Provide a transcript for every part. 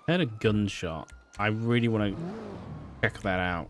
I heard a gunshot. I really want to check that out.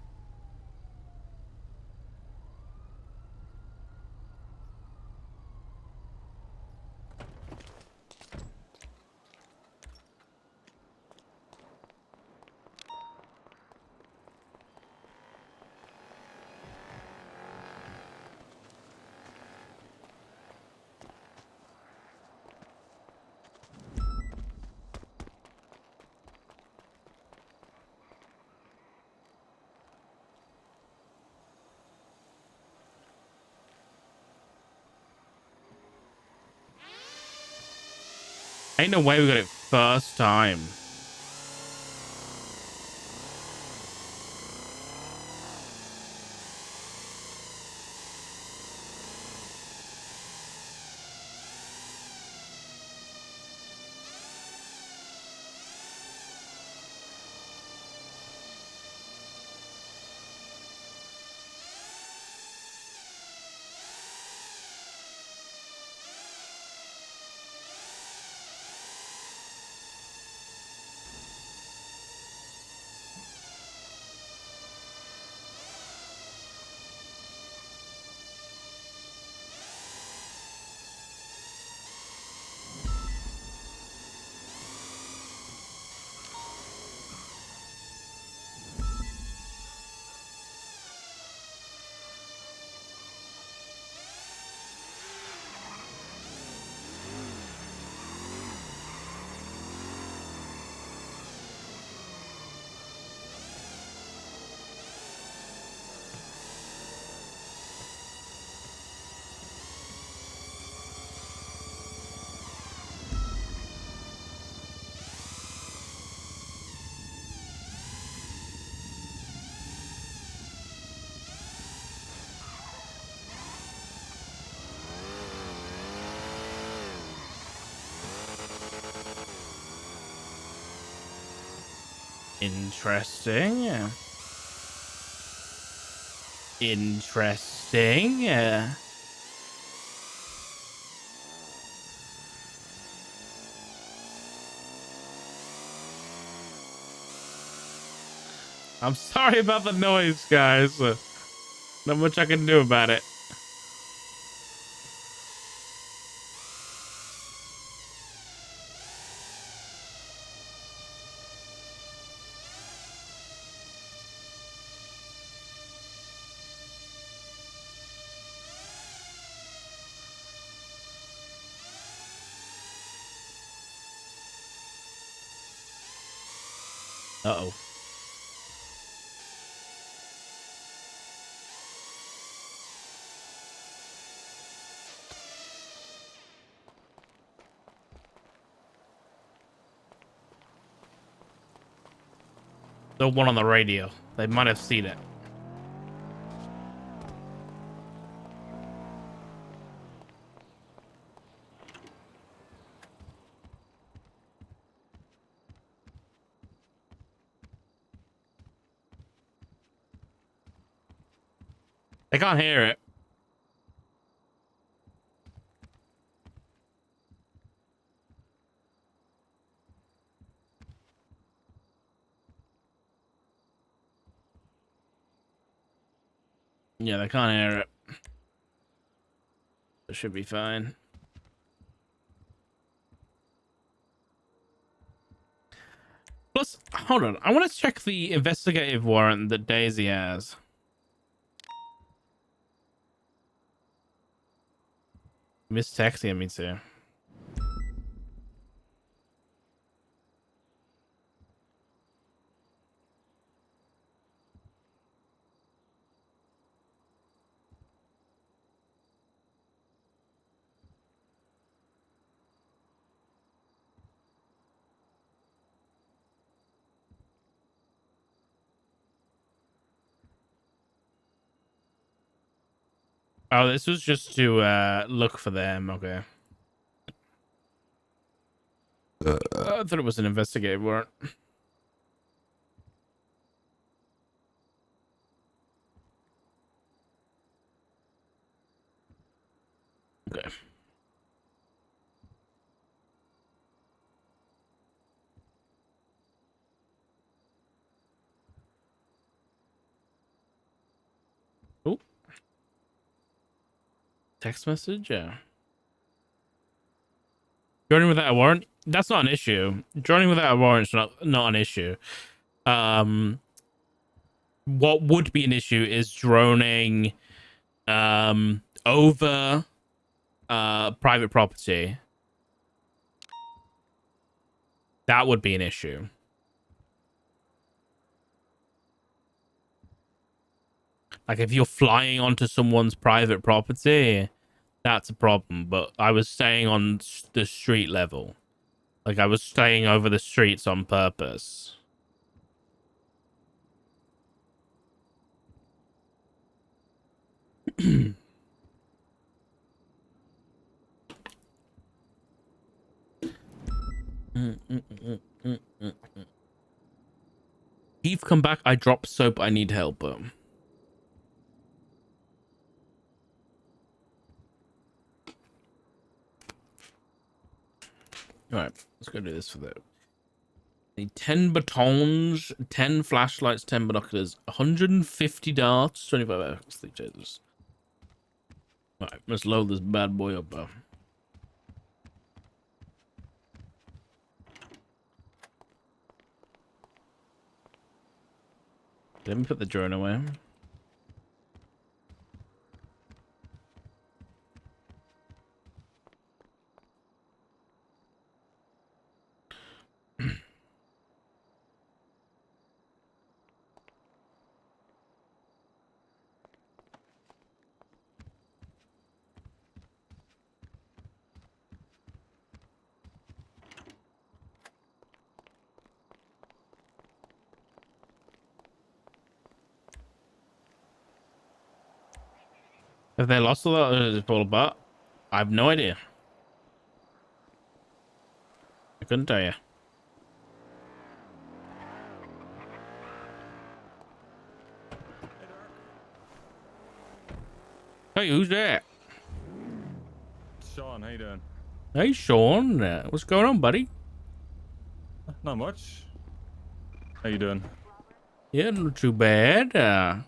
Ain't no way we got it first time. Interesting. Interesting. I'm sorry about the noise, guys. Not much I can do about it. Uh-oh. The one on the radio. They might have seen it. They can't hear it. Yeah, they can't hear it. It should be fine. Plus, hold on. I want to check the investigative warrant that Daisy has. Miss texting me too. Oh, this was just to look for them. Okay. I thought it was an investigative warrant. Oh, text message. Yeah. Joining without a warrant. That's not an issue. Joining without a warrant is not an issue. What would be an issue is droning over private property. That would be an issue. Like if you're flying onto someone's private property, that's a problem. But I was staying on the street level. Like I was staying over the streets on purpose. Keith, come back. I dropped soap. I need help. All right, let's go do this for that. Need 10 batons, 10 flashlights, 10 binoculars, 150 darts, 25 sleep chasers. All right, let's load this bad boy up. Let me put the drone away. Have they lost a lot or is it fall apart? I have no idea. I couldn't tell you. Hey, who's that? Sean, how you doing? Hey, Sean. What's going on, buddy? Not much. How you doing? Yeah, not too bad. Yeah.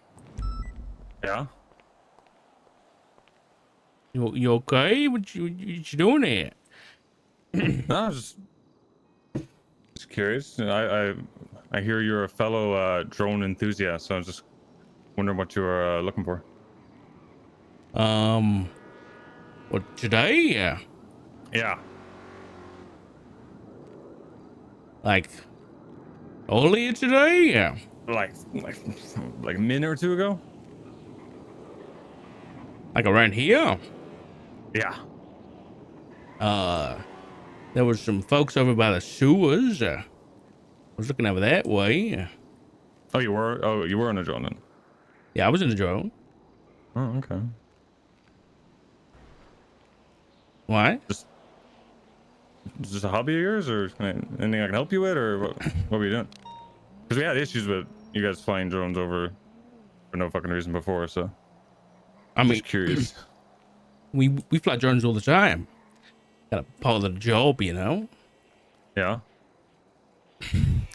You okay? What you doing here? No, I was just curious. I hear you're a fellow drone enthusiast, so I was just wondering what you were looking for. What today? Yeah. Like earlier today? Like a minute or two ago? Like around here? Yeah. There was some folks over by the sewers. I was looking over that way. Oh, you were? Oh, you were on a drone then? Yeah, I was in the drone. Oh, okay. Why? Just a hobby of yours, or anything I can help you with, or what were you doing? Because we had issues with you guys flying drones over for no fucking reason before, so I mean, just curious. we fly drones all the time. Got a part of the job, you know. Yeah.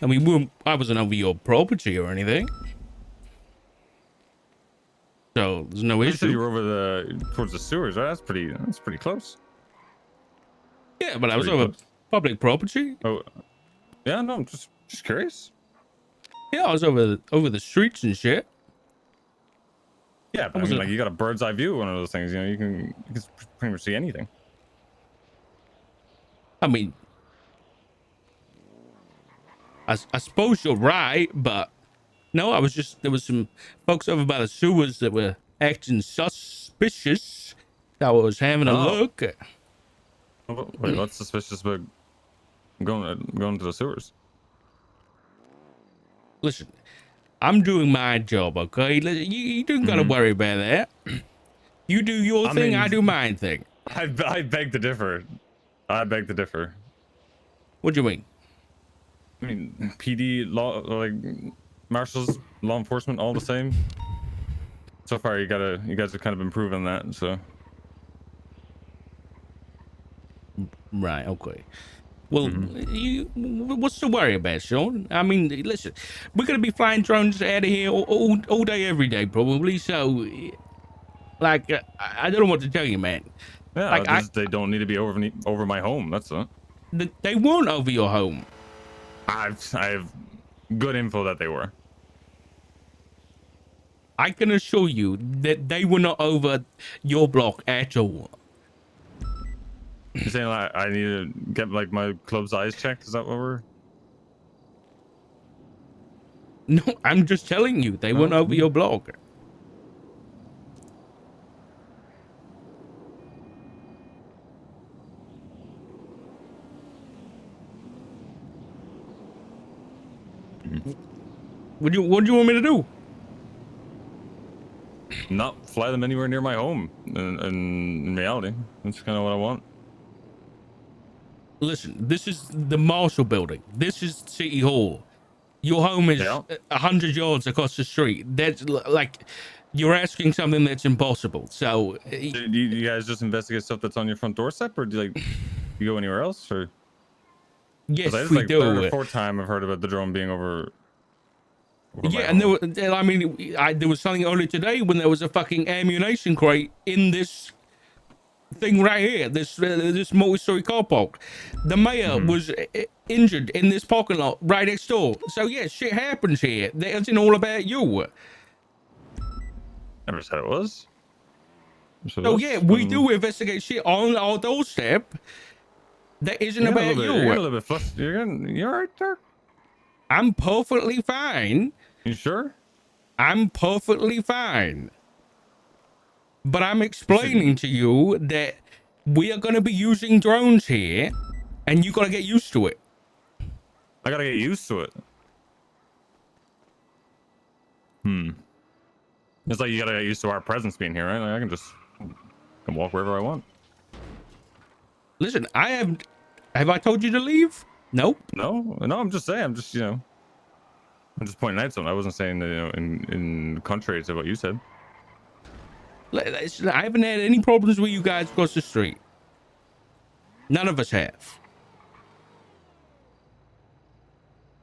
I mean, I wasn't over your property or anything, so there's no You said you issue. were over towards the sewers, right? That's pretty close. Yeah, but I was over public property. Oh, yeah, no, I'm just curious. Yeah, I was over the streets and shit. Yeah, but I mean, like, you got a bird's eye view of one of those things. You know, you can pretty much see anything. I mean, I suppose you're right, but no, there was some folks over by the sewers that were acting suspicious. I was having a look. Wait, what's suspicious about going to the sewers? Listen, I'm doing my job, okay? You don't gotta worry about that. You do your thing, I do mine thing. I beg to differ. I beg to differ. What do you mean? I mean, PD, law, like, marshals, law enforcement, all the same. So far, you guys have kind of improved on that, so. Right, okay. Well, what's the worry about, Sean? I mean, listen, we're gonna be flying drones out of here all day, every day, probably. So, like, I don't know what to tell you, man. Yeah, Like, they don't need to be over my home. That's it. they weren't over your home. I have good info that they were. I can assure you that they were not over your block at all. You're saying like, I need to get like my club's eyes checked? Is that what we're? No, I'm just telling you, they weren't over your block. What do you want me to do? Not fly them anywhere near my home. In reality, that's kind of what I want. Listen, this is the Marshall Building. This is City Hall. Your home is 100 yards across the street. That's like, you're asking something that's impossible. So, Do you guys just investigate stuff that's on your front doorstep, or do you go anywhere else? Or yes, this is we like do. third or fourth time I've heard about the drone being over yeah, and there was something earlier today when there was a fucking ammunition crate in this thing right here, this multi-story car park. The mayor was injured in this parking lot right next door. So yeah, shit happens here. That isn't all about you. Never said it was. So yeah, we do investigate shit on our doorstep. That isn't about you. You're a little bit flustered. You're all right there? I'm perfectly fine. You sure? I'm perfectly fine. But I'm explaining to you that we are going to be using drones here, and you got to get used to it. I got to get used to it. It's like you got to get used to our presence being here, right? Like I can just walk wherever I want. Listen, have I told you to leave? Nope. No, I'm just saying. I'm just I'm just pointing out something. I wasn't saying that, in contrary to what you said. I haven't had any problems with you guys across the street. None of us have.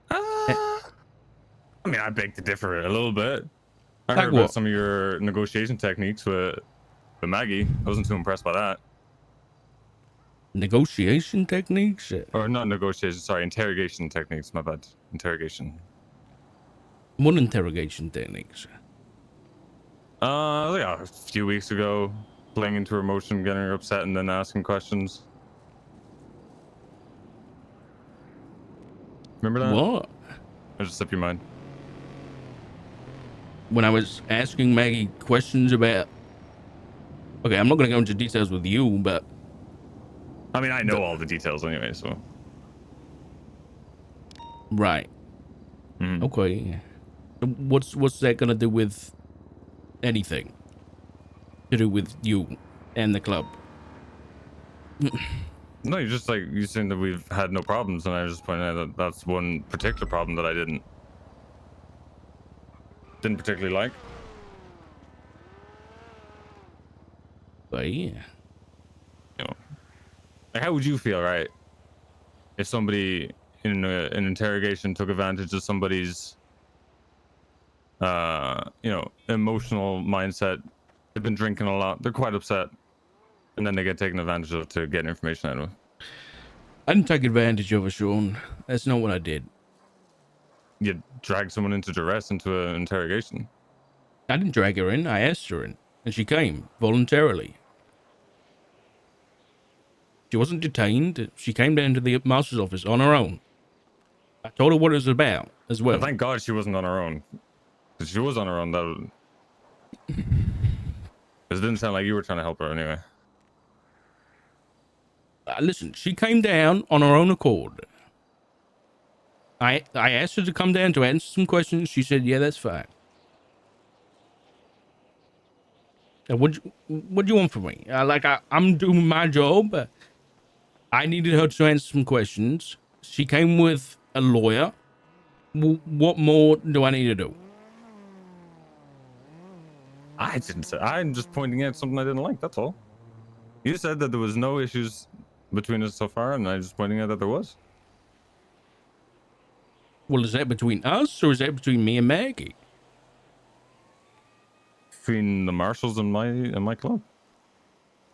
I mean, I beg to differ a little bit. I Like heard about some of your negotiation techniques with Maggie. I wasn't too impressed by that. Negotiation techniques? Or not negotiation, sorry, interrogation techniques. My bad. Interrogation. What interrogation techniques? Like a few weeks ago, playing into her emotion, getting her upset, and then asking questions. Remember that? What? Or just slip your mind. When I was asking Maggie questions about... Okay, I'm not going to go into details with you, but... I mean, I know all the details anyway, so... Right. Okay. What's that going to do with anything to do with you and the club? No, you're just like, you're saying that we've had no problems, and I was just pointing out that that's one particular problem that I didn't particularly like. But yeah. You know, like, how would you feel, right, if somebody in an interrogation took advantage of somebody's emotional mindset? They've been drinking a lot, they're quite upset, and then they get taken advantage of to get information out of them. I didn't take advantage of her, Sean. That's not what I did. You drag someone into duress into an interrogation. I didn't drag her in. I asked her in, and she came voluntarily. She wasn't detained. She came down to the master's office on her own. I told her what it was about as well. Thank God she wasn't on her own. If she was on her own, that would... It didn't sound like you were trying to help her anyway. Listen, she came down on her own accord. I asked her to come down to answer some questions. She said, yeah, that's fine. And what do you want from me? I'm doing my job. I needed her to answer some questions. She came with a lawyer. What more do I need to do? I didn't say. I'm just pointing out something I didn't like. That's all. You said that there was no issues between us so far, and I was just pointing out that there was. Well, is that between us or is that between me and Maggie? Between the marshals and my club.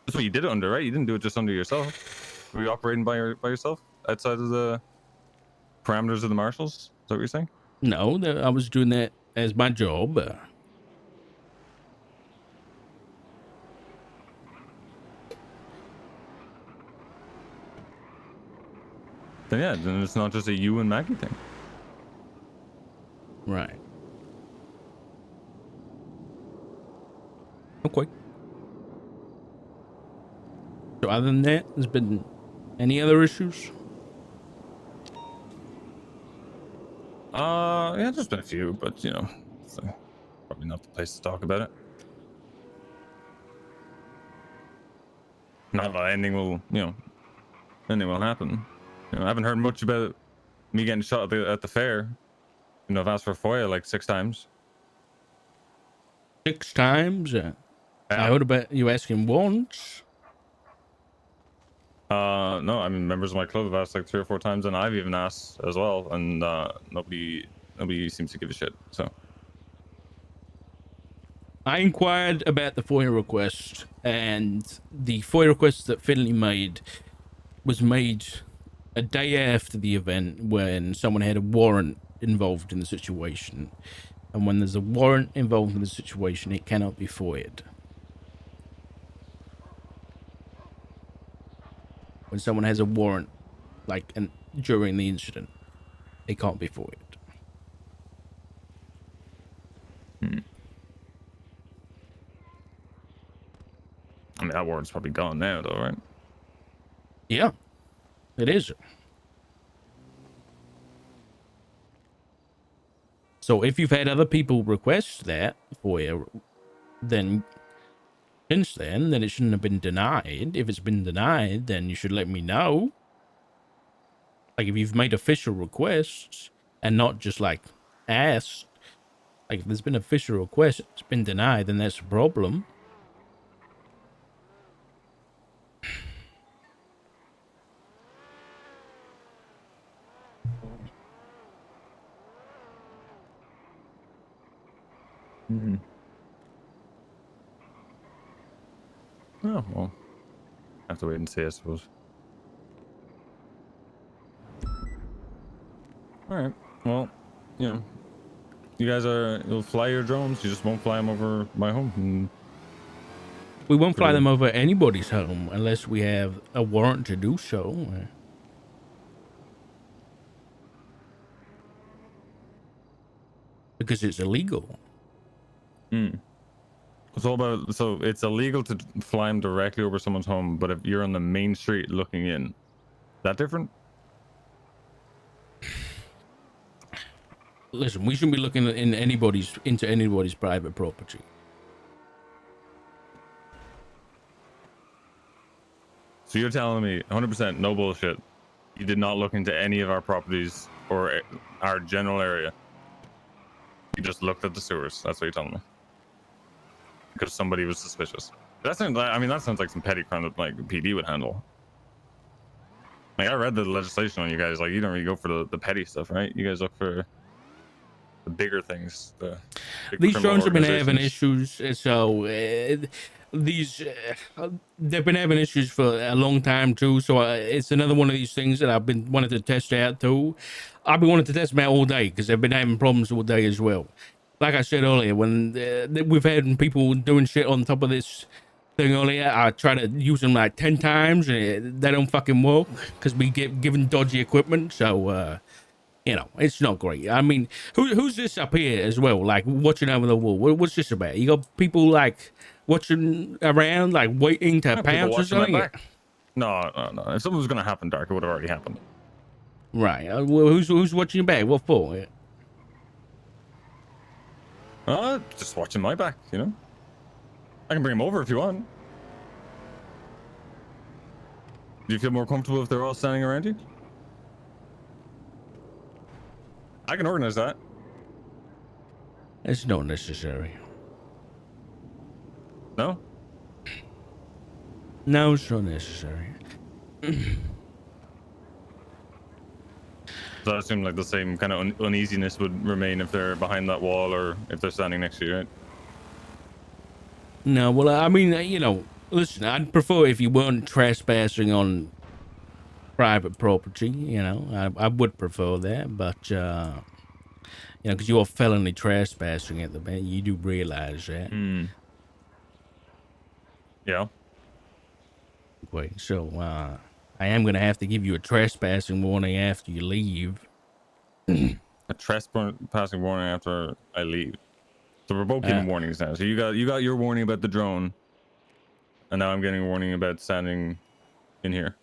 That's what you did it under, right? You didn't do it just under yourself. Were you operating by yourself outside of the parameters of the marshals? Is that what you're saying? No, I was doing that as my job. Then yeah, then it's not just a you and Maggie thing. Right. Okay. So other than that, there's been any other issues? Yeah, there's been a few, but you know, it's probably not the place to talk about it. Not that anything will, anything will happen. You know, I haven't heard much about me getting shot at the fair. You know, I've asked for FOIA like 6 times. 6 times? I Yeah. heard about you asking once. No, I mean, members of my club have asked like 3 or 4 times, and I've even asked as well, and nobody seems to give a shit. So I inquired about the FOIA request, and the FOIA request that Finley made was made a day after the event when someone had a warrant involved in the situation. And when there's a warrant involved in the situation, it cannot be FOIA'd. When someone has a warrant, during the incident, it can't be FOIA'd. I mean, that warrant's probably gone now, though, right? Yeah, it is. So if you've had other people request that FOIA, then since then it shouldn't have been denied. If it's been denied, then you should let me know. Like, if you've made official requests and not just like asked, like if there's been official request, it's been denied, then that's a problem. Mm-hmm. Oh well, have to wait and see, I suppose. All right. Well, you know, you'll fly your drones. You just won't fly them over my home. We won't fly them over anybody's home unless we have a warrant to do so. Because it's illegal. So it's illegal to fly them directly over someone's home, but if you're on the main street looking in, is that different? Listen, we shouldn't be looking into anybody's private property. So you're telling me 100% no bullshit. You did not look into any of our properties or our general area. You just looked at the sewers. That's what you're telling me. Because somebody was suspicious. That sounds like some petty crime that like PD would handle. Like, I read the legislation on you guys. Like, you don't really go for the petty stuff, right? You guys look for the bigger things. These drones have been having issues, so they've been having issues for a long time too. So it's another one of these things that I've been wanting to test out too. I've been wanting to test them out all day because they've been having problems all day as well. Like I said earlier, when we've had people doing shit on top of this thing earlier, I try to use them like 10 times and they don't fucking work because we get given dodgy equipment. So you know, it's not great. I mean, who's this up here as well? Like watching over the wall. What's this about? You got people like watching around, like waiting to pounce or something? No. If something was gonna happen, Dark, it would have already happened. Right. Well, who's watching your back? What for? Just watching my back. You know, I can bring him over if you want. Do you feel more comfortable if they're all standing around you? I can organize that. It's not necessary. No? No, it's not necessary. So I assume like the same kind of uneasiness would remain if they're behind that wall or if they're standing next to you, right? No, well, I mean, you know, listen, I'd prefer if you weren't trespassing on private property. You know, I would prefer that, but you know, because you are felony trespassing at the bank, you do realize that. Hmm. Yeah. Wait, so I am gonna have to give you a trespassing warning after you leave. A trespassing warning after I leave. So we're both getting warnings now. So you got your warning about the drone, and now I'm getting a warning about standing in here.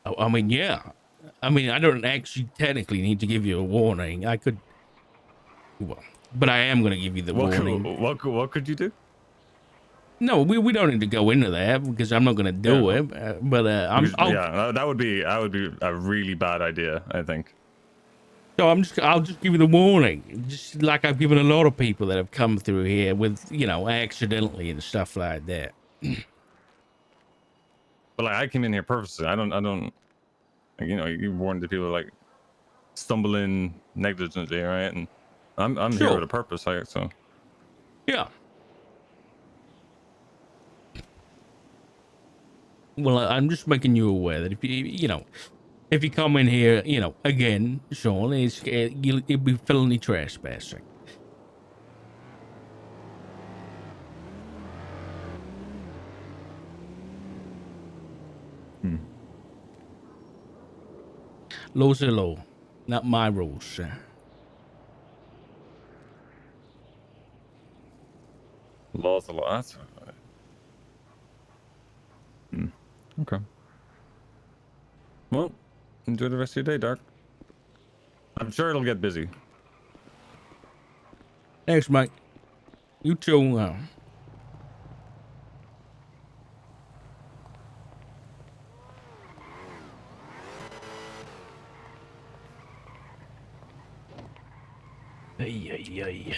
I mean, yeah. I mean, I don't actually technically need to give you a warning. I could, well, but I am gonna give you the warning. What could you do? No, we don't need to go into that because I'm not gonna do Yeah. it. But That would be a really bad idea, I think. So I'll just give you the warning, just like I've given a lot of people that have come through here with, you know, accidentally and stuff like that. But like I came in here purposely. I don't like, you know, you warn the people like stumble in negligently, right? And I'm here Sure. with a purpose, like so. Yeah. Well, I'm just making you aware that if if you come in here, you know, again, Sean, it'll be felony trespassing. Laws are law, not my rules, sir. Law's a law. That's okay. Well, enjoy the rest of your day, Dark. I'm sure it'll get busy. Thanks, mate. You too. Ay, ay, ay.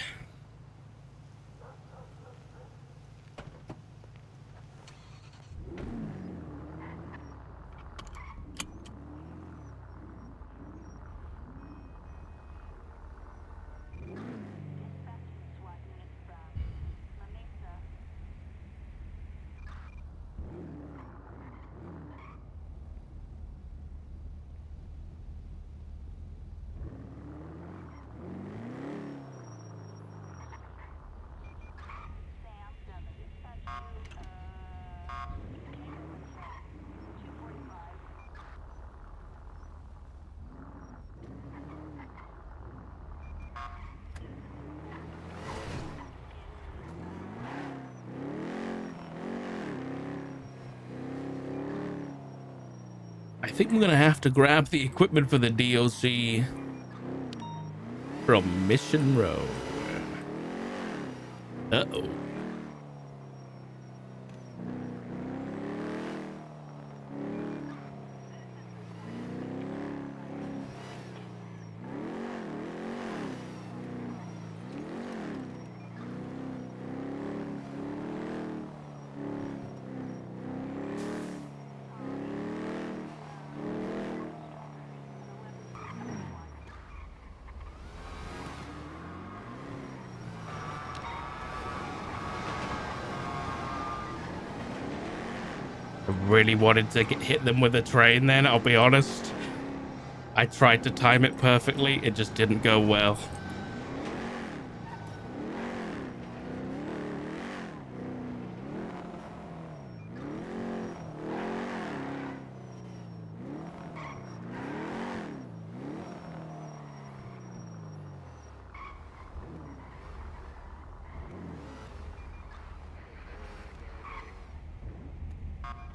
I think I'm gonna have to grab the equipment for the DLC from Mission Road. Uh-oh. I really wanted to hit them with a train then, I'll be honest. I tried to time it perfectly, it just didn't go well.